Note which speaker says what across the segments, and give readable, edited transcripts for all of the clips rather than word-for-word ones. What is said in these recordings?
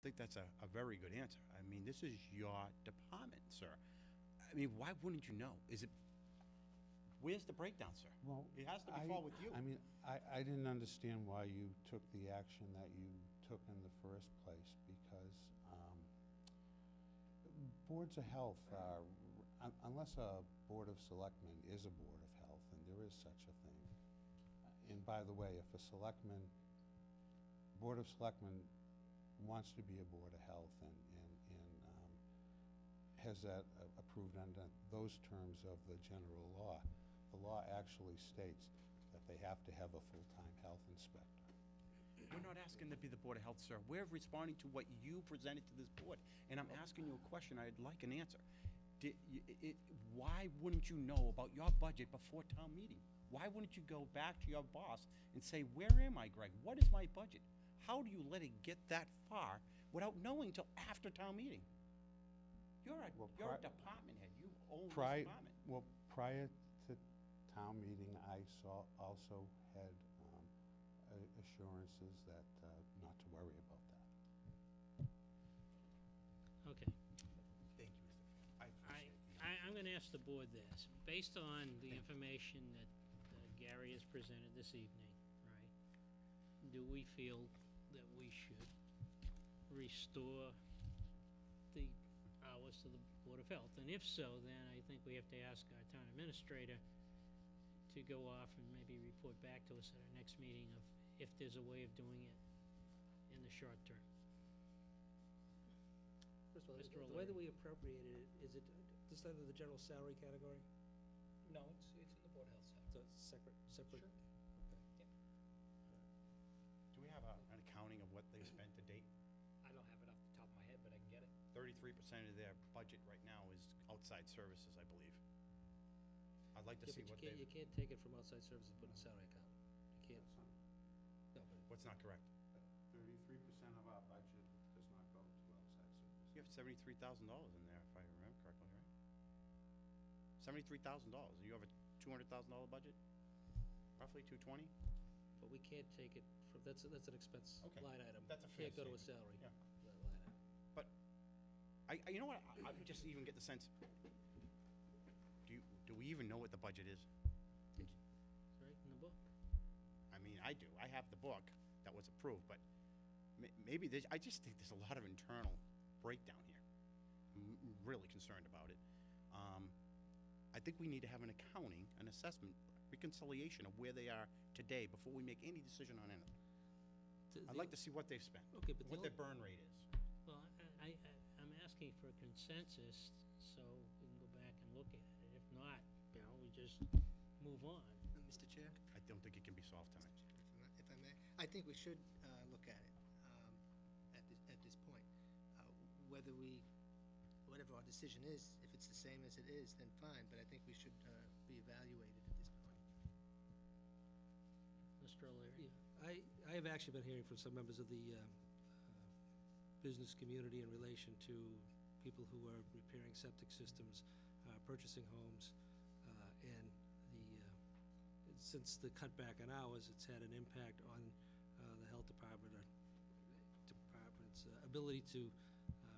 Speaker 1: think that's a very good answer. I mean, this is your department, sir. I mean, why wouldn't you know? Where's the breakdown, sir?
Speaker 2: Well,
Speaker 1: It has to be fall with you.
Speaker 2: I mean, I didn't understand why you took the action that you took in the first place, because boards of health are, unless a board of selectmen is a board of health, and there is such a thing. And by the way, if a board of selectmen wants to be a board of health and has that approved under those terms of the general law, the law actually states that they have to have a full-time health inspector.
Speaker 1: We're not asking to be the Board of Health, sir. We're responding to what you presented to this board, and I'm asking you a question. I'd like an answer. Why wouldn't you know about your budget before town meeting? Why wouldn't you go back to your boss and say, where am I, Greg? What is my budget? How do you let it get that far without knowing till after town meeting? You're a department head. You own this department.
Speaker 2: Well, prior to town meeting, I also had assurances that not to worry about that.
Speaker 3: Okay.
Speaker 1: Thank you, Mr. Fair.
Speaker 3: I'm going to ask the board this. Based on the information that Gary has presented this evening, right, do we feel that we should restore the hours to the Board of Health? And if so, then I think we have to ask our town administrator to go off and maybe report back to us at our next meeting of if there's a way of doing it in the short term.
Speaker 4: First of all,
Speaker 3: Mr.
Speaker 4: the way that we appropriated it, is it just under the general salary category?
Speaker 5: No, it's in the Board of Health side.
Speaker 4: So it's separate?
Speaker 5: Sure.
Speaker 4: Okay.
Speaker 1: Do we have an accounting of what they've spent to date?
Speaker 5: I don't have it off the top of my head, but I can get it.
Speaker 1: 33% of their budget right now is outside services, I believe. I'd like to
Speaker 4: Yeah,
Speaker 1: see
Speaker 4: but
Speaker 1: what they.
Speaker 4: you can't take it from outside services and put in a salary account. You can't. No, but
Speaker 1: What's not correct?
Speaker 2: 33% of our budget does not go to outside services.
Speaker 1: You have $73,000 in there, if I remember correctly, right? $73,000. You have a $200,000 budget? Roughly 220?
Speaker 4: but we can't take it from, that's an expense
Speaker 1: Okay.
Speaker 4: line item.
Speaker 1: That's a
Speaker 4: Can't
Speaker 1: fair
Speaker 4: go to a
Speaker 1: statement.
Speaker 4: salary.
Speaker 1: Yeah.
Speaker 4: line item.
Speaker 1: But you know what? I would just even get the sense. Do we even know what the budget is?
Speaker 3: It's right in the book.
Speaker 1: I mean, I do. I have the book that was approved, but maybe there's, I just think there's a lot of internal breakdown here. I'm really concerned about it. I think we need to have an accounting, an assessment, reconciliation of where they are today before we make any decision on anything. I'd like to see what they've spent,
Speaker 4: Okay, but
Speaker 1: what their burn rate is.
Speaker 3: Well, I'm asking for consensus so we can go back and look at it. If not, we just move on.
Speaker 6: Mr. Chair,
Speaker 1: I don't think it can be solved tonight.
Speaker 6: if I may, I think we should look at it at this point. Whatever our decision is, if it's the same as it is, then fine, but I think we should be evaluated at this point.
Speaker 3: Mr. O'Leary?
Speaker 4: Yeah, I have actually been hearing from some members of the business community in relation to people who are repairing septic systems, purchasing homes, and since the cutback on hours, it's had an impact on the health department or department's ability to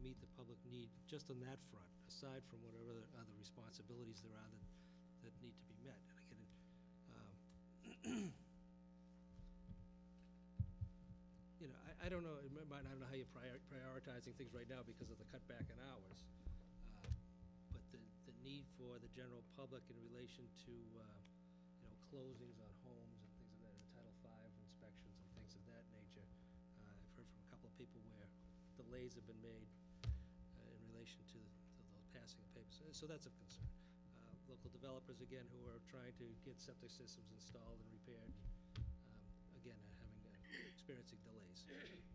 Speaker 4: meet the public need just on that front, aside from whatever other responsibilities there are that need to be met. And again, you know, I don't know. I don't know how you're prioritizing things right now because of the cutback in hours. But the need for the general public in relation to closings on homes and things of that, Title V inspections and things of that nature. I've heard from a couple of people where delays have been made in relation to the passing of papers. So that's of concern. Local developers, again, who are trying to get septic systems installed and repaired, again, experiencing delays.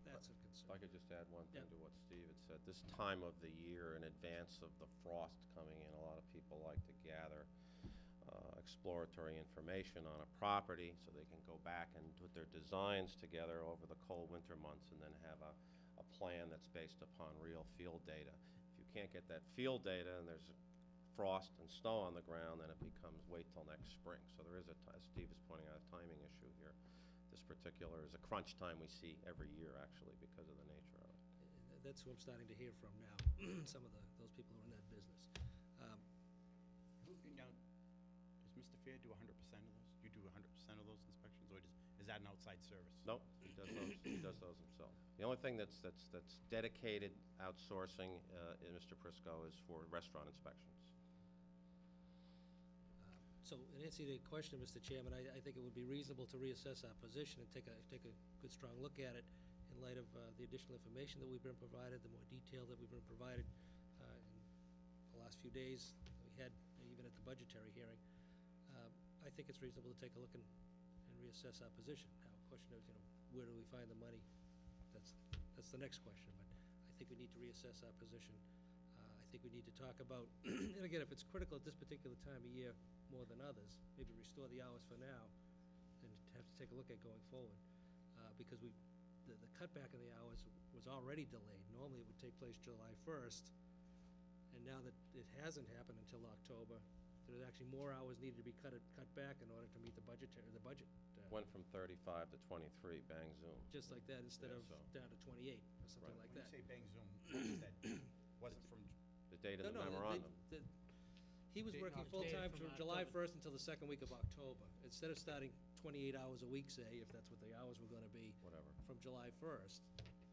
Speaker 4: That's of concern.
Speaker 7: If I could just add one thing to what Steve had said. This time of the year, in advance of the frost coming in, a lot of people like to gather exploratory information on a property so they can go back and put their designs together over the cold winter months and then have a plan that's based upon real field data. If you can't get that field data and there's frost and snow on the ground, then it becomes wait till next spring. So there is as Steve is pointing out, a timing issue here. This particular is a crunch time we see every year, actually, because of the nature of it.
Speaker 4: That's who I'm starting to hear from now, some of those people who are in that business.
Speaker 1: Now, does Mr. Fair do 100% of those? You do 100% of those inspections, or is that an outside service?
Speaker 7: Nope, he does those himself. The only thing that's dedicated outsourcing, in Mr. Prisco, is for restaurant inspections.
Speaker 4: So in answer to your question, Mr. Chairman, I think it would be reasonable to reassess our position and take a good, strong look at it in light of the additional information that we've been provided, the more detail that we've been provided in the last few days that we had, even at the budgetary hearing. I think it's reasonable to take a look and reassess our position. Now, the question is, where do we find the money? That's the next question, but I think we need to reassess our position. I think we need to talk about, and again, if it's critical at this particular time of year more than others, maybe restore the hours for now and have to take a look at going forward. Because the cutback in the hours was already delayed. Normally, it would take place July 1st, and now that it hasn't happened until October, there's actually more hours needed to be cut back in order to meet the budget.
Speaker 7: Went from 35 to 23, bang zoom.
Speaker 4: Just like that, instead
Speaker 7: Yeah,
Speaker 4: of
Speaker 7: so-
Speaker 4: down to 28 or something
Speaker 7: Right.
Speaker 4: like
Speaker 1: When
Speaker 4: that.
Speaker 1: you say bang zoom, what is that? Was it from,
Speaker 7: The date of the
Speaker 4: No,
Speaker 7: memorandum.
Speaker 4: He was
Speaker 3: Date
Speaker 4: working
Speaker 3: not
Speaker 4: full-time
Speaker 3: dated
Speaker 4: from
Speaker 3: from
Speaker 4: July
Speaker 3: October.
Speaker 4: 1st until the second week of October. Instead of starting 28 hours a week, say, if that's what the hours were gonna be,
Speaker 7: Whatever.
Speaker 4: from July 1st,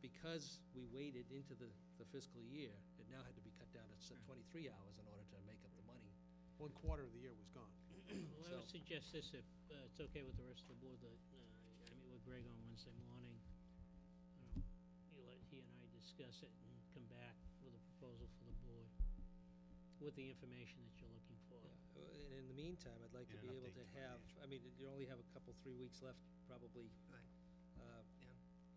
Speaker 4: because we waited into the fiscal year, it now had to be cut down to 23 hours in order to make up the money.
Speaker 8: 1/4 of the year was gone.
Speaker 3: Well, I would
Speaker 4: So-
Speaker 3: suggest this, if it's okay with the rest of the board, that I meet with Greg on Wednesday morning. You let he and I discuss it and come back with a proposal for the board with the information that you're looking for.
Speaker 4: Yeah, and in the meantime, I'd like to
Speaker 1: And
Speaker 4: be
Speaker 1: an
Speaker 4: able to
Speaker 1: update to
Speaker 4: have, I mean, you only have a couple, 3 weeks left, probably.
Speaker 6: Right.
Speaker 4: uh,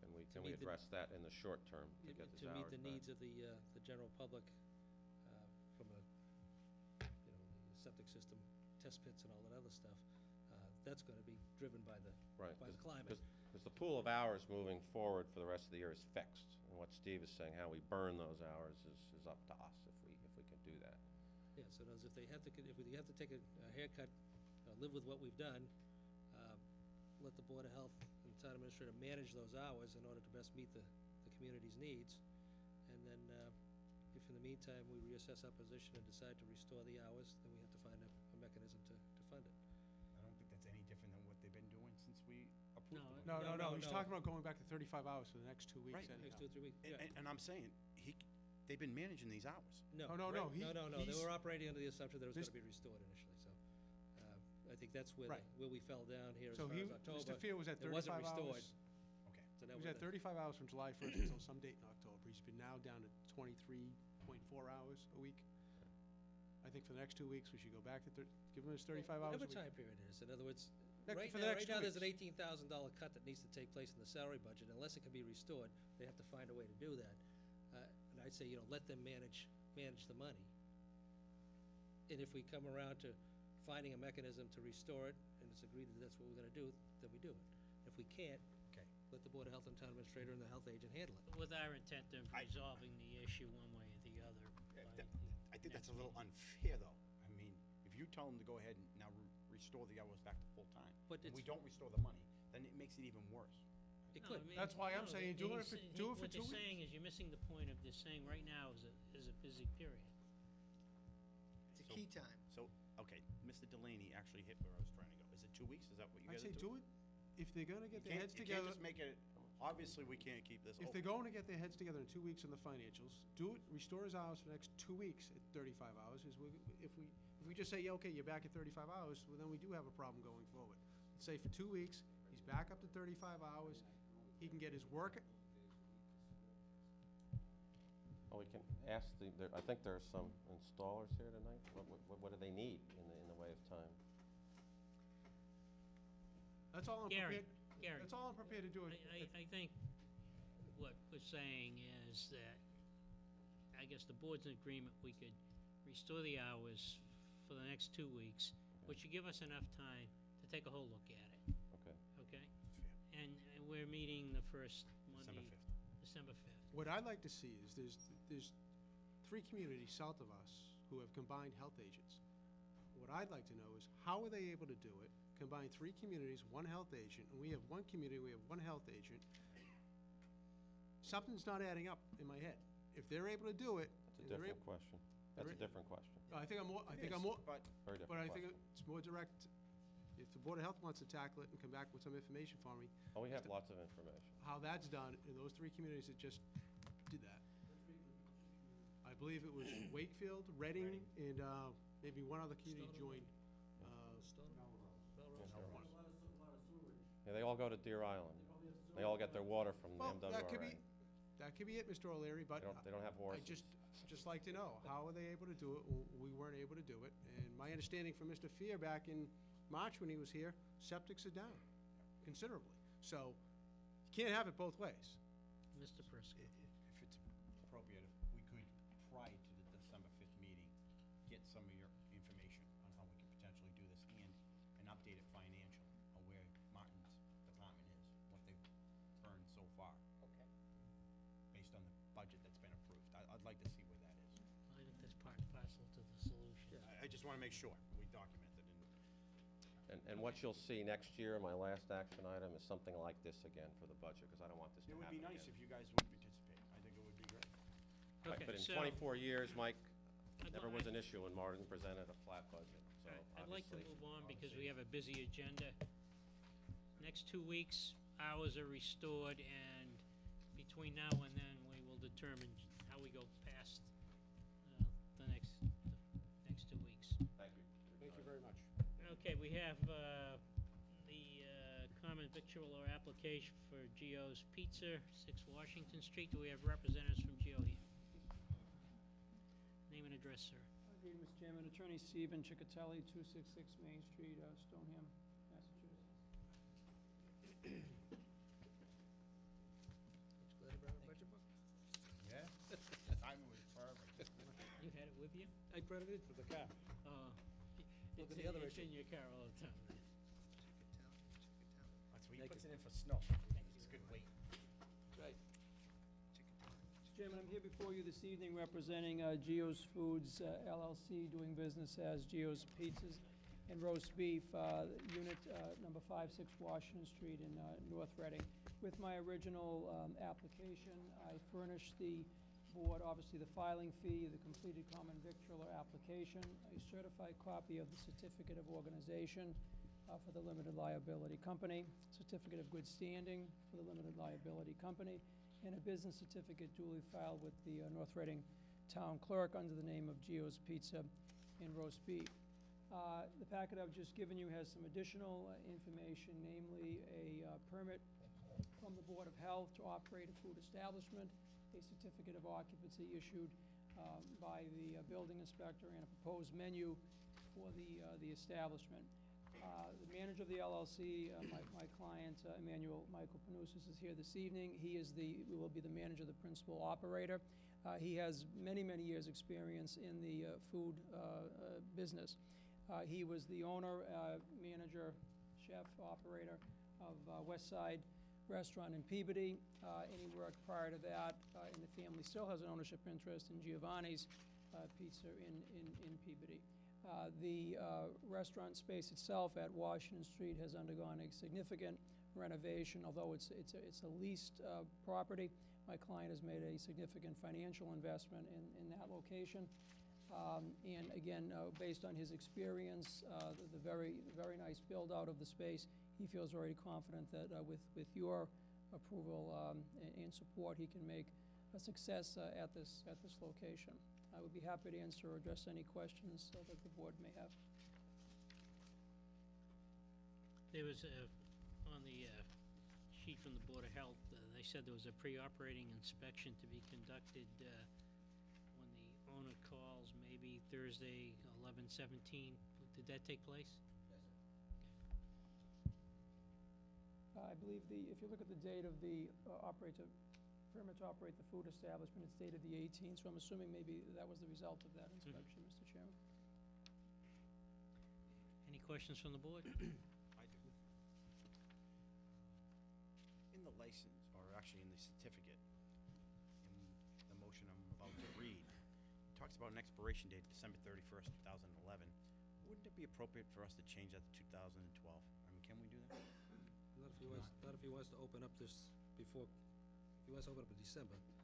Speaker 7: Can we
Speaker 4: meet the-
Speaker 7: address that in the short term to get his
Speaker 4: To
Speaker 7: hours
Speaker 4: meet the
Speaker 7: back?
Speaker 4: needs of the general public from the septic system, test pits and all that other stuff. That's gonna be driven by the
Speaker 7: Right,
Speaker 4: by the climate.
Speaker 7: Because the pool of hours moving forward for the rest of the year is fixed. And what Steve is saying, how we burn those hours is up to us if we can do that.
Speaker 4: Yeah, so those, if we have to take a haircut, live with what we've done, let the Board of Health and Town Administrator manage those hours in order to best meet the community's needs. And then, if in the meantime we reassess our position and decide to restore the hours, then we have to find a mechanism to fund it.
Speaker 1: I don't think that's any different than what they've been doing since we approved
Speaker 3: No,
Speaker 1: it.
Speaker 8: No, he's
Speaker 4: no.
Speaker 8: talking about going back to 35 hours for the next 2 weeks
Speaker 1: Right.
Speaker 8: anyhow.
Speaker 4: Next 2 or 3 weeks, yeah.
Speaker 1: And I'm saying, they've been managing these hours.
Speaker 4: No,
Speaker 8: Oh, no,
Speaker 1: Right.
Speaker 8: he-
Speaker 4: no, they
Speaker 8: he's-
Speaker 4: were operating under the assumption that it was
Speaker 8: This-
Speaker 4: gonna be restored initially, so, I think that's where,
Speaker 8: Right.
Speaker 4: where we fell down here as
Speaker 8: So
Speaker 4: far
Speaker 8: he,
Speaker 4: as October.
Speaker 8: Mr. Fear was at
Speaker 4: It wasn't
Speaker 8: 35
Speaker 4: restored.
Speaker 8: hours.
Speaker 1: Okay.
Speaker 4: So now
Speaker 8: He was
Speaker 4: we're
Speaker 8: at 35 hours from July 1st until some date in October. He's been now down to 23.4 hours a week. I think for the next 2 weeks, we should go back to, give him his 35 hours a
Speaker 4: Whatever
Speaker 8: week.
Speaker 4: time period it is, in other words,
Speaker 8: Next-
Speaker 4: right
Speaker 8: for the
Speaker 4: now,
Speaker 8: next
Speaker 4: right now,
Speaker 8: 2
Speaker 4: there's an
Speaker 8: weeks.
Speaker 4: $18,000 cut that needs to take place in the salary budget. Unless it can be restored, they have to find a way to do that. And I'd say, let them manage the money. And if we come around to finding a mechanism to restore it, and it's agreed that that's what we're gonna do, then we do it. If we can't,
Speaker 1: Okay.
Speaker 4: let the Board of Health and Town Administrator and the Health Agent handle it.
Speaker 3: With our intent of resolving the issue one way or the other. by
Speaker 1: I think that's a
Speaker 3: next
Speaker 1: little
Speaker 3: meeting.
Speaker 1: unfair, though. I mean, if you tell them to go ahead and now restore the hours back to full-time,
Speaker 4: But
Speaker 1: and we
Speaker 4: it's-
Speaker 1: don't restore the money, then it makes it even worse.
Speaker 4: It
Speaker 3: No,
Speaker 4: could.
Speaker 3: I mean,
Speaker 8: That's why I'm
Speaker 3: no,
Speaker 8: saying do it
Speaker 3: he's
Speaker 8: for-
Speaker 3: sa-
Speaker 8: do it for
Speaker 3: What
Speaker 8: 2
Speaker 3: you're
Speaker 8: weeks.
Speaker 3: saying is you're missing the point of this saying right now is a busy period.
Speaker 6: It's a
Speaker 1: So-
Speaker 6: key time.
Speaker 1: So, okay, Mr. Delaney actually hit where I was trying to go. Is it 2 weeks? Is that what you
Speaker 8: I
Speaker 1: guys
Speaker 8: say
Speaker 1: are
Speaker 8: do
Speaker 1: doing?
Speaker 8: it, if they're gonna get their heads
Speaker 1: You can't
Speaker 8: together,
Speaker 1: just make it, obviously, we can't keep this
Speaker 8: if
Speaker 1: open.
Speaker 8: they're going to get their heads together in 2 weeks on the financials, do it, restore his hours for the next 2 weeks at 35 hours, if we just say, yeah, okay, you're back at 35 hours, well, then we do have a problem going forward. Say for 2 weeks, he's back up to 35 hours, he can get his work,
Speaker 7: Well, we can ask I think there are some installers here tonight. What do they need in the way of time?
Speaker 8: that's all I'm
Speaker 3: Gary,
Speaker 8: prepared, that's all I'm prepared to do.
Speaker 3: I think what we're saying is that, I guess the board's in agreement, we could restore the hours for the next 2 weeks, which would give us enough time to take a whole look at it,
Speaker 7: Okay.
Speaker 3: okay? And we're meeting the first
Speaker 1: December
Speaker 3: Monday,
Speaker 1: 5th.
Speaker 3: December 5th.
Speaker 8: What I'd like to see is there's 3 communities south of us who have combined health agents. What I'd like to know is how are they able to do it? Combine 3 communities, 1 health agent, and we have 1 community, we have 1 health agent. something's not adding up in my head. If they're able to do it.
Speaker 7: That's a different question. That's a different question.
Speaker 8: I think I'm more,
Speaker 1: But,
Speaker 7: Very different
Speaker 8: but I think
Speaker 7: question.
Speaker 8: it's more direct. If the Board of Health wants to tackle it and come back with some information for me,
Speaker 7: Oh, we have lots of information.
Speaker 8: how that's done in those three communities that just did that. I believe it was Wakefield, Reading, and maybe one other community joined.
Speaker 7: Yeah, they all go to Deer Island. They all get their water from the
Speaker 8: Well,
Speaker 7: MWRA.
Speaker 8: that could be it, Mr. O'Leary, but
Speaker 7: They don't have
Speaker 8: I
Speaker 7: horses.
Speaker 8: just like to know, how are they able to do it? We weren't able to do it. And my understanding from Mr. Fear back in March when he was here, septics are down considerably. So you can't have it both ways.
Speaker 3: Mr. Prisco.
Speaker 1: If it's appropriate, if we could, prior to the December 5th meeting, get some of your information on how we could potentially do this and an updated financial of where Martin's department is, what they've earned so far.
Speaker 5: Okay.
Speaker 1: Based on the budget that's been approved. I'd like to see where that is.
Speaker 3: I think that's part and parcel to the solution.
Speaker 1: I just want to make sure we document it.
Speaker 7: And what you'll see next year, my last action item, is something like this again for the budget, because I don't want this to
Speaker 1: It would
Speaker 7: happen
Speaker 1: be nice
Speaker 7: again.
Speaker 1: if you guys would participate. I think it would be great.
Speaker 7: Right,
Speaker 3: Okay,
Speaker 7: but in
Speaker 3: so-
Speaker 7: 24 years, Mike,
Speaker 3: I'd
Speaker 7: never
Speaker 3: li-
Speaker 7: was an issue when Martin presented a flat budget, so
Speaker 3: I'd like to
Speaker 7: obviously-
Speaker 3: move on because we have a busy agenda. Next 2 weeks, hours are restored, and between now and then, we will determine how we go past the next 2 weeks.
Speaker 7: Thank you.
Speaker 8: Thank you very much.
Speaker 3: Okay, we have the common victualler application for Gio's Pizza, 6 Washington Street. Do we have representatives from Gio here? Name and address, sir.
Speaker 9: Good evening, Mr. Chairman. Attorney Stephen Chickatelli, 266 Main Street, Stoneham, Massachusetts.
Speaker 6: Looks glad I brought a budget book.
Speaker 1: Yeah? Timing was perfect.
Speaker 3: You had it with you?
Speaker 4: I brought it in for the car.
Speaker 3: It's
Speaker 4: at the other
Speaker 3: it's in your car all the time.
Speaker 1: That's what he
Speaker 4: Thank
Speaker 1: puts
Speaker 4: you.
Speaker 1: it in for snow. It's good weight.
Speaker 4: Right.
Speaker 9: Mr. Chairman, I'm here before you this evening representing Gio's Foods LLC, doing business as Gio's Pizzas and Roast Beef, unit number 56 Washington Street in North Reading. With my original application, I furnished the board, obviously, the filing fee, the completed common victualler application, a certified copy of the certificate of organization for the limited liability company, certificate of good standing for the limited liability company, and a business certificate duly filed with the North Reading Town Clerk under the name of Gio's Pizza and Roast Beef. The packet I've just given you has some additional information, namely a permit from the Board of Health to operate a food establishment, a certificate of occupancy issued by the building inspector, and a proposed menu for the establishment. The manager of the LLC, my client, Emmanuel Michael Panousis, is here this evening. He will be the manager, the principal operator. He has many, many years' experience in the food business. He was the owner, manager, chef, operator of West Side Restaurant in Peabody, and he worked prior to that, and the family still has an ownership interest in Giovanni's Pizza in Peabody. The restaurant space itself at Washington Street has undergone a significant renovation, although it's a leased property. My client has made a significant financial investment in that location. And again, based on his experience, the very nice build-out of the space, he feels very confident that with your approval and support, he can make a success at this location. I would be happy to answer or address any questions that the board may have.
Speaker 3: There was on the sheet from the Board of Health, they said there was a pre-operating inspection to be conducted when the owner calls, maybe Thursday, 11/17. Did that take place?
Speaker 9: I believe if you look at the date of the permit to operate the food establishment, it's dated the 18th, so I'm assuming maybe that was the result of that inspection, Mr. Chairman.
Speaker 3: Any questions from the board?
Speaker 1: I do. In the license, or actually in the certificate, in the motion I'm about to read, it talks about an expiration date, December 31st, 2011. Wouldn't it be appropriate for us to change that to 2012? I mean, can we do that?
Speaker 4: Not if he wants to open up this before, if he he wants to open up in December.